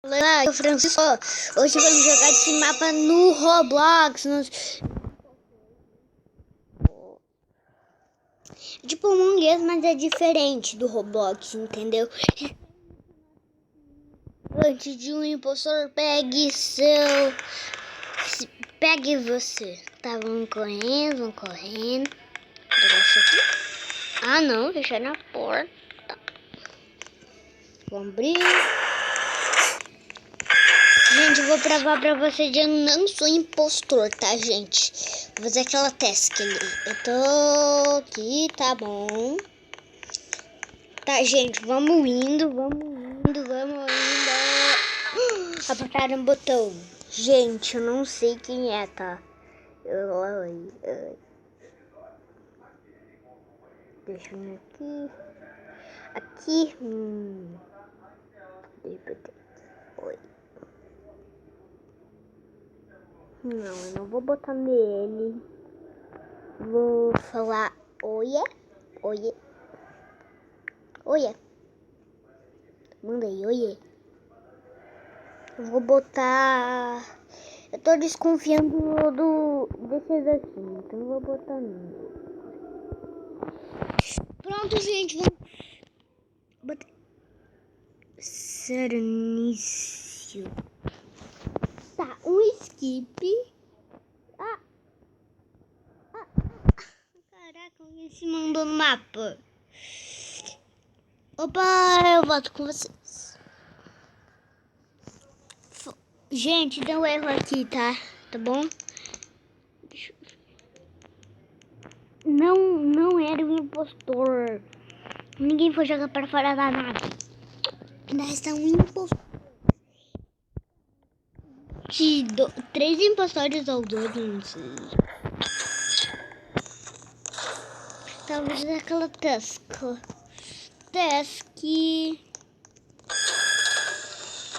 Olá, eu sou Francisco. Hoje vamos jogar esse mapa no Roblox. Tipo Among Us, mas é diferente do Roblox, entendeu? Antes de um impostor, pegue você. Tá, vamos correndo, Ah, não, fecharam a porta. Vamos abrir. Gente, eu vou provar pra vocês que eu não sou impostor, tá, gente? Vou fazer aquela task ali. Eu tô aqui, tá bom. Tá, gente, vamos indo. Apertaram o botão. Gente, eu não sei quem é, tá? Deixa eu ver aqui. Oi. Não, eu não vou botar nele. Vou falar oiê. Mandei oiê. Eu vou botar... Eu tô desconfiando desses aqui, então eu vou botar nele. Pronto, gente, vamos botar... Serenício. Tá, um skip. Caraca, alguém se mandou no mapa. Opa, eu volto com vocês. Gente, deu erro aqui, tá? Tá bom? Não era um impostor. Ninguém foi jogar para fora da nave. Ainda está um impostor. 3 impostores ou 2, não sei. Talvez aquela task.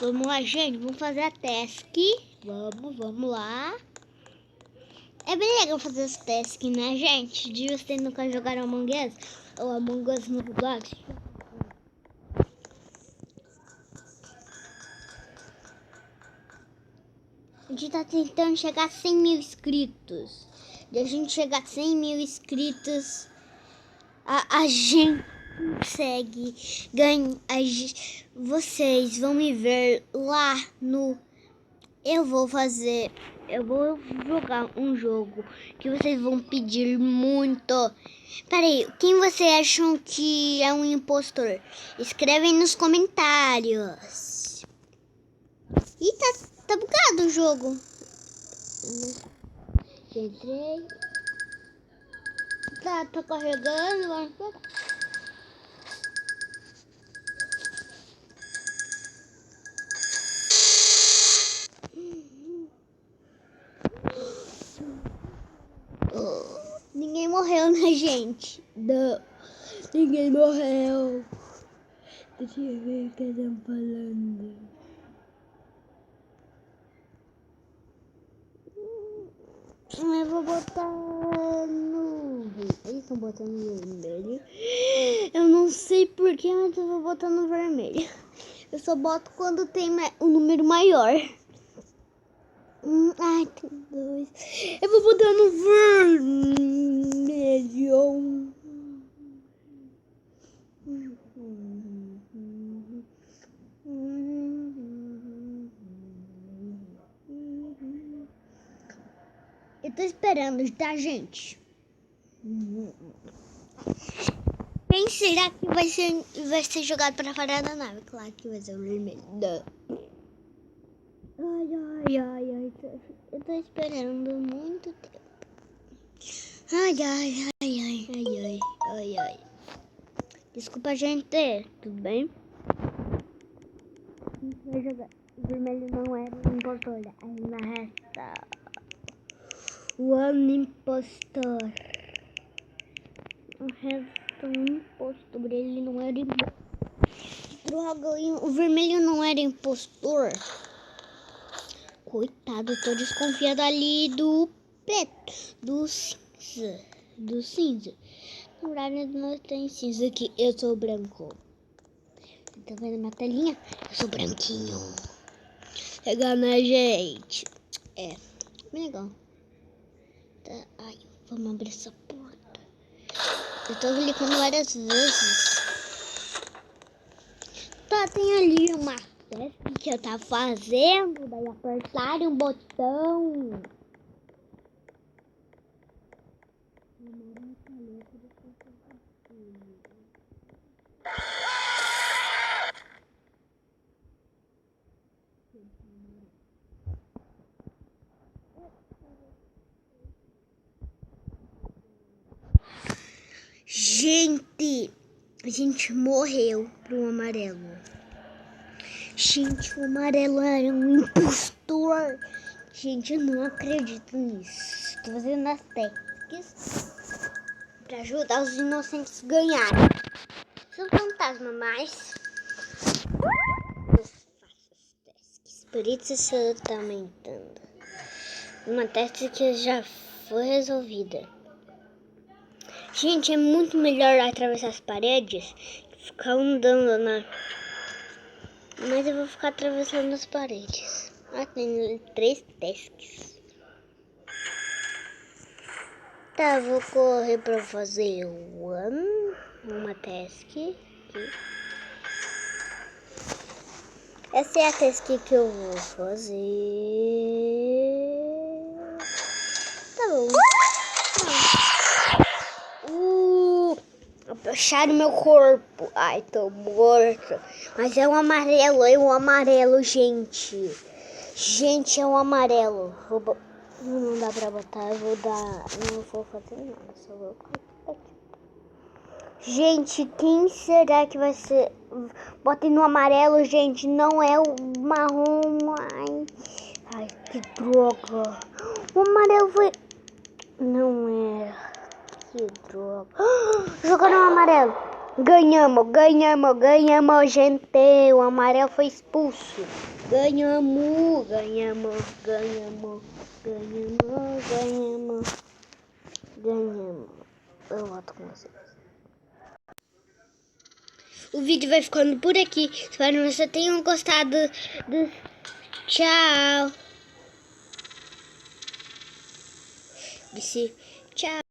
Vamos lá, gente. Vamos fazer a task. Vamos lá. É bem legal fazer as tasks, né, gente? De vocês nunca jogaram Among Us ou Among Us no Roblox. A gente tá tentando chegar a 100 mil inscritos. E a gente chegar a 100 mil inscritos, a gente consegue ganhar. Vocês vão me ver lá no... Eu vou jogar um jogo que vocês vão pedir muito. Peraí, quem vocês acham que é um impostor? Escrevem nos comentários. Ih, tá bugado o jogo. Entrei. Tá carregando. Ninguém morreu, né, gente? Não. Ninguém morreu. Deixa eu ver o que estão falando. Eu vou botar no... Eles estão botando no vermelho. Eu não sei porquê, mas eu vou botar no vermelho. Eu só boto quando tem um número maior. Ai, tem 2. Eu vou botar no vermelho. Eu tô esperando, tá, gente? Quem será que vai ser jogado para fora da nave? Claro que vai ser o vermelho. Ai. Eu tô esperando muito tempo. Ai. Desculpa, gente. Tudo bem? A gente vai jogar. O vermelho não era um impostor. Ainda resta um impostor. Resta um impostor. Ele não era impostor. Droga, o vermelho não era impostor. Coitado, tô desconfiado ali do preto, do cinza. Na verdade, não tem cinza aqui. Eu sou branco. Tá vendo minha telinha? Eu sou branquinho. chegar na gente. É, bem legal. Tá, ai, vamos abrir essa porta. Eu tô clicando várias vezes. Tá, tem ali uma task que eu tava fazendo. Daí apertaram o botão. Gente, a gente morreu pro amarelo. Gente, o amarelo era um impostor. Gente, eu não acredito nisso. Tô fazendo as técnicas pra ajudar os inocentes a ganharem. Sou um fantasma, mas eu faço as tasks. Por isso eu tô aumentando. Uma task que já foi resolvida. Gente, é muito melhor atravessar as paredes que ficar andando na... Mas eu vou ficar atravessando as paredes. Ah, tem 3 tasks. Tá, vou correr pra fazer uma task aqui. Essa é a task que eu vou fazer. Tá bom. Acharam meu corpo. Ai, tô morto. Mas é um amarelo, gente. Gente, é um amarelo. Não dá pra botar, eu vou dar... Não vou fazer nada, só vou colocar aqui. Gente, quem será que vai ser... Botem no amarelo, gente. Não é o marrom. Ai, que droga. O amarelo foi... Não é... Que droga. Jogaram o amarelo. Ganhamos, gente. O amarelo foi expulso. Ganhamos. Eu volto com vocês. O vídeo vai ficando por aqui. Espero que vocês tenham gostado. Tchau. Tchau.